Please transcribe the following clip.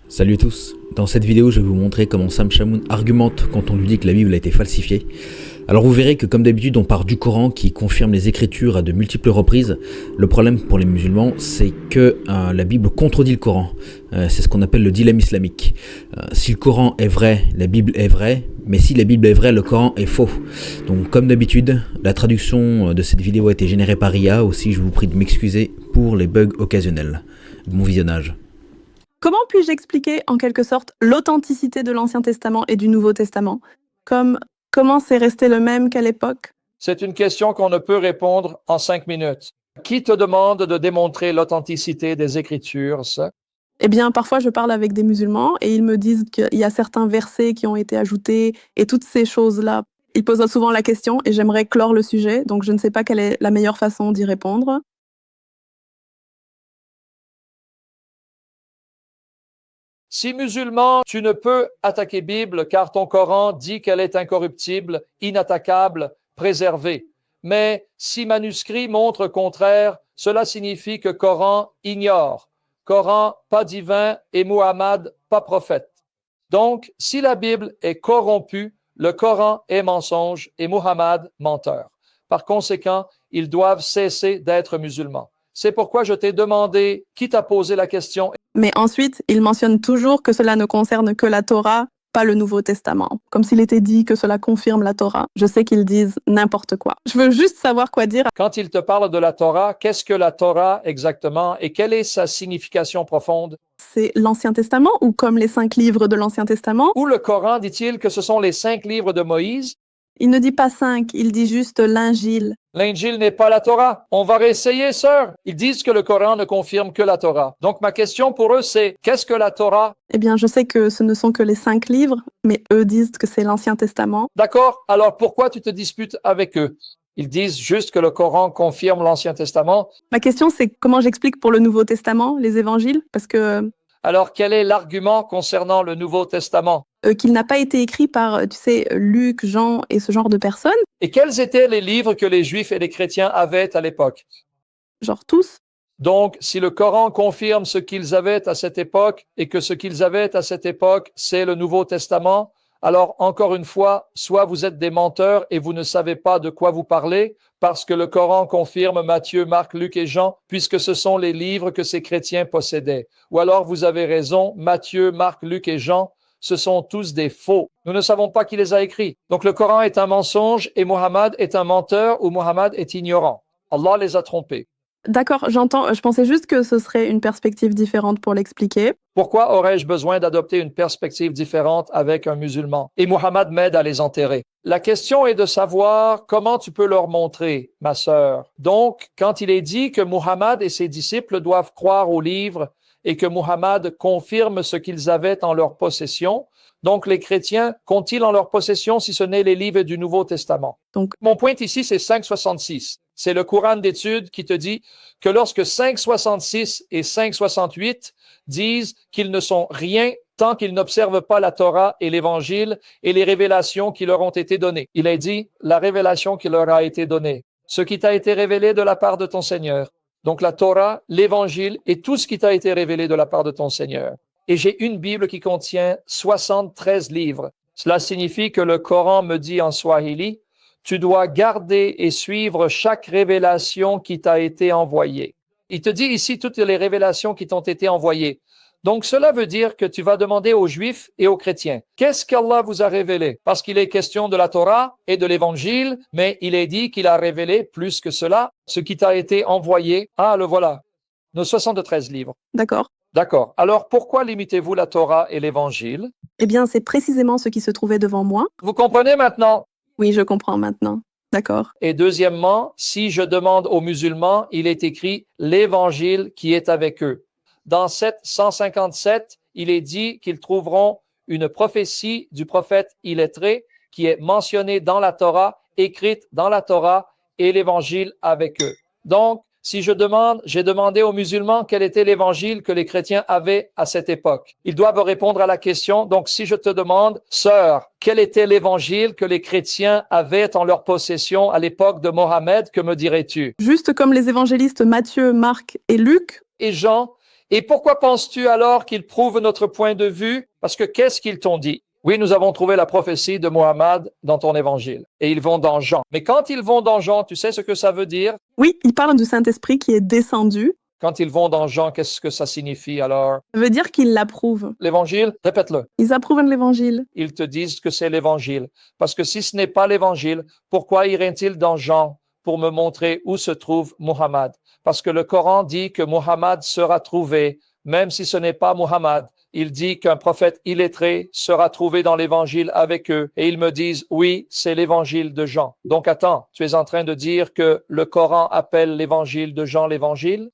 Salut à tous, dans cette vidéo je vais vous montrer comment Sam Shamoun argumente quand on lui dit que la Bible a été falsifiée. Alors vous verrez que comme d'habitude on part du Coran qui confirme les Écritures à de multiples reprises. Le problème pour les musulmans c'est que la Bible contredit le Coran. C'est ce qu'on appelle le dilemme islamique. Si le Coran est vrai, la Bible est vraie, mais si la Bible est vraie, le Coran est faux. Donc comme d'habitude, la traduction de cette vidéo a été générée par IA, aussi je vous prie de m'excuser pour les bugs occasionnels. Bon visionnage. Comment puis-je expliquer, en quelque sorte, l'authenticité de l'Ancien Testament et du Nouveau Testament? Comment c'est resté le même qu'à l'époque? C'est une question qu'on ne peut répondre en 5 minutes. Qui te demande de démontrer l'authenticité des Écritures, ça? Eh bien, parfois, je parle avec des musulmans et ils me disent qu'il y a certains versets qui ont été ajoutés et toutes ces choses-là. Ils posent souvent la question et j'aimerais clore le sujet, donc je ne sais pas quelle est la meilleure façon d'y répondre. Si musulman, tu ne peux attaquer Bible car ton Coran dit qu'elle est incorruptible, inattaquable, préservée. Mais si manuscrit montre le contraire, cela signifie que Coran ignore. Coran pas divin et Muhammad pas prophète. Donc, si la Bible est corrompue, le Coran est mensonge et Muhammad menteur. Par conséquent, ils doivent cesser d'être musulmans. C'est pourquoi je t'ai demandé qui t'a posé la question. Mais ensuite, ils mentionnent toujours que cela ne concerne que la Torah, pas le Nouveau Testament. Comme s'il était dit que cela confirme la Torah. Je sais qu'ils disent n'importe quoi. Je veux juste savoir quoi dire. Quand ils te parlent de la Torah, qu'est-ce que la Torah exactement et quelle est sa signification profonde? C'est l'Ancien Testament ou comme les 5 livres de l'Ancien Testament? Ou le Coran dit-il que ce sont les 5 livres de Moïse? Il ne dit pas 5, il dit juste l'Injil. L'Injil n'est pas la Torah. On va réessayer, sœur. Ils disent que le Coran ne confirme que la Torah. Donc ma question pour eux, c'est qu'est-ce que la Torah? Eh bien, je sais que ce ne sont que les 5 livres, mais eux disent que c'est l'Ancien Testament. D'accord. Alors pourquoi tu te disputes avec eux? Ils disent juste que le Coran confirme l'Ancien Testament. Ma question, c'est comment j'explique pour le Nouveau Testament, les évangiles, parce que Alors quel est l'argument concernant le Nouveau Testament? qu'il n'a pas été écrit par, tu sais, Luc, Jean et ce genre de personnes, Et quels étaient les livres que les Juifs et les chrétiens avaient à l'époque? genre tous. Donc, si le Coran confirme ce qu'ils avaient à cette époque et que ce qu'ils avaient à cette époque, c'est le Nouveau Testament, alors encore une fois, soit vous êtes des menteurs et vous ne savez pas de quoi vous parlez, parce que le Coran confirme Matthieu, Marc, Luc et Jean, puisque ce sont les livres que ces chrétiens possédaient. Ou alors vous avez raison, Matthieu, Marc, Luc et Jean, ce sont tous des faux. Nous ne savons pas qui les a écrits. Donc le Coran est un mensonge et Muhammad est un menteur ou Muhammad est ignorant. Allah les a trompés. D'accord, j'entends. Je pensais juste que ce serait une perspective différente pour l'expliquer. Pourquoi aurais-je besoin d'adopter une perspective différente avec un musulman? Et Muhammad m'aide à les enterrer. La question est de savoir comment tu peux leur montrer, ma sœur. Donc, quand il est dit que Muhammad et ses disciples doivent croire au livre et que Muhammad confirme ce qu'ils avaient en leur possession, donc les chrétiens qu'ont-ils en leur possession si ce n'est les livres du Nouveau Testament? Donc, Mon point ici, c'est 566. C'est le Coran d'études qui te dit que lorsque 566 et 568 disent qu'ils ne sont rien tant qu'ils n'observent pas la Torah et l'Évangile et les révélations qui leur ont été données. Il est dit la révélation qui leur a été donnée, ce qui t'a été révélé de la part de ton Seigneur. Donc la Torah, l'Évangile et tout ce qui t'a été révélé de la part de ton Seigneur. Et j'ai une Bible qui contient 73 livres. Cela signifie que le Coran me dit en Swahili, tu dois garder et suivre chaque révélation qui t'a été envoyée. Il te dit ici toutes les révélations qui t'ont été envoyées. Donc cela veut dire que tu vas demander aux Juifs et aux chrétiens, qu'est-ce qu'Allah vous a révélé? Parce qu'il est question de la Torah et de l'Évangile, mais il est dit qu'il a révélé plus que cela, ce qui t'a été envoyé. Ah, le voilà, nos 73 livres. d'accord. D'accord. Alors pourquoi limitez-vous la Torah et l'Évangile? Eh bien, c'est précisément ce qui se trouvait devant moi. Vous comprenez maintenant? Oui, je comprends maintenant. D'accord. Et deuxièmement, si je demande aux musulmans, il est écrit l'Évangile qui est avec eux. Dans 757, il est dit qu'ils trouveront une prophétie du prophète illettré qui est mentionnée dans la Torah, écrite dans la Torah et l'Évangile avec eux. Donc, si j'ai demandé aux musulmans quel était l'évangile que les chrétiens avaient à cette époque. Ils doivent répondre à la question. Donc, si je te demande, sœur, quel était l'évangile que les chrétiens avaient en leur possession à l'époque de Mohammed, que me dirais-tu? Juste comme les évangélistes Matthieu, Marc et Luc, Et Jean, Et pourquoi penses-tu alors qu'ils prouvent notre point de vue? Parce que qu'est-ce qu'ils t'ont dit? Oui, nous avons trouvé la prophétie de Mohammed dans ton évangile. Et ils vont dans Jean. Mais quand ils vont dans Jean, tu sais ce que ça veut dire? Oui, il parle du Saint-Esprit qui est descendu. Quand ils vont dans Jean, qu'est-ce que ça signifie alors? Ça veut dire qu'ils l'approuvent. L'évangile, répète-le. Ils approuvent l'évangile. Ils te disent que c'est l'évangile. Parce que si ce n'est pas l'évangile, pourquoi iraient-ils dans Jean pour me montrer où se trouve Muhammad? Parce que le Coran dit que Muhammad sera trouvé, même si ce n'est pas Muhammad. Il dit qu'un prophète illettré sera trouvé dans l'évangile avec eux. Et ils me disent, oui, c'est l'évangile de Jean. Donc attends, tu es en train de dire que le Coran appelle l'évangile de Jean l'évangile?